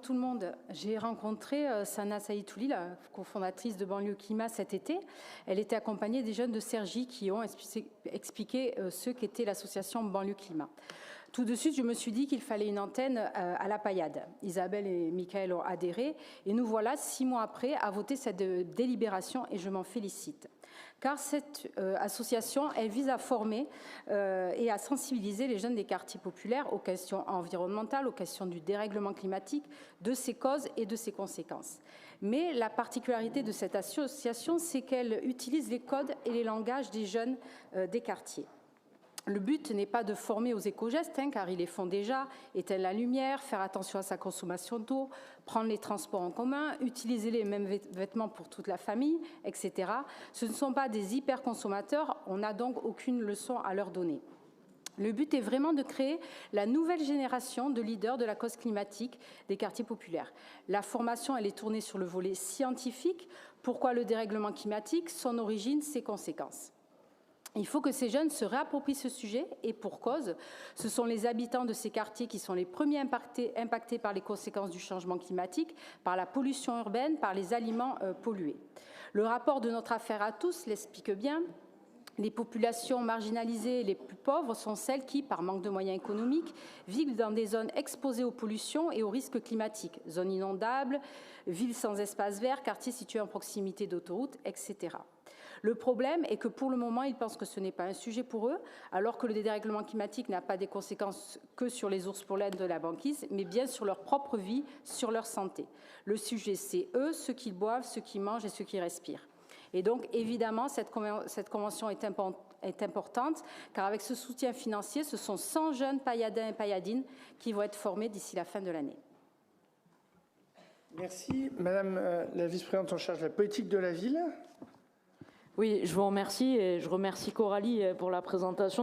tout le monde. J'ai rencontré Sana Saïtouli, la cofondatrice de Banlieue Climat, cet été. Elle était accompagnée des jeunes de Cergy qui ont expliqué ce qu'était l'association Banlieue Climat. Tout de suite, je me suis dit qu'il fallait une antenne à la paillade. Isabelle et Michael ont adhéré et nous voilà 6 mois après à voter cette délibération et je m'en félicite. Car cette association, elle vise à former et à sensibiliser les jeunes des quartiers populaires aux questions environnementales, aux questions du dérèglement climatique, de ses causes et de ses conséquences. Mais la particularité de cette association, c'est qu'elle utilise les codes et les langages des jeunes des quartiers. Le but n'est pas de former aux éco-gestes, car ils les font déjà, éteindre la lumière, faire attention à sa consommation d'eau, prendre les transports en commun, utiliser les mêmes vêtements pour toute la famille, etc. Ce ne sont pas des hyper-consommateurs, on n'a donc aucune leçon à leur donner. Le but est vraiment de créer la nouvelle génération de leaders de la cause climatique des quartiers populaires. La formation, elle est tournée sur le volet scientifique. Pourquoi le dérèglement climatique? Son origine, ses conséquences. Il faut que ces jeunes se réapproprient ce sujet et pour cause, ce sont les habitants de ces quartiers qui sont les premiers impactés par les conséquences du changement climatique, par la pollution urbaine, par les aliments pollués. Le rapport de notre affaire à tous l'explique bien. Les populations marginalisées et les plus pauvres sont celles qui, par manque de moyens économiques, vivent dans des zones exposées aux pollutions et aux risques climatiques, zones inondables, villes sans espace vert, quartiers situés en proximité d'autoroutes, etc. Le problème est que pour le moment, ils pensent que ce n'est pas un sujet pour eux, alors que le dérèglement climatique n'a pas des conséquences que sur les ours polaires de la banquise, mais bien sur leur propre vie, sur leur santé. Le sujet, c'est eux, ce qu'ils boivent, ce qu'ils mangent et ce qu'ils respirent. Et donc, évidemment, cette convention est importante, car avec ce soutien financier, ce sont 100 jeunes pailladins et pailladines qui vont être formés d'ici la fin de l'année. Merci. Madame la vice-présidente en charge de la politique de la ville. Oui, je vous remercie et je remercie Coralie pour la présentation de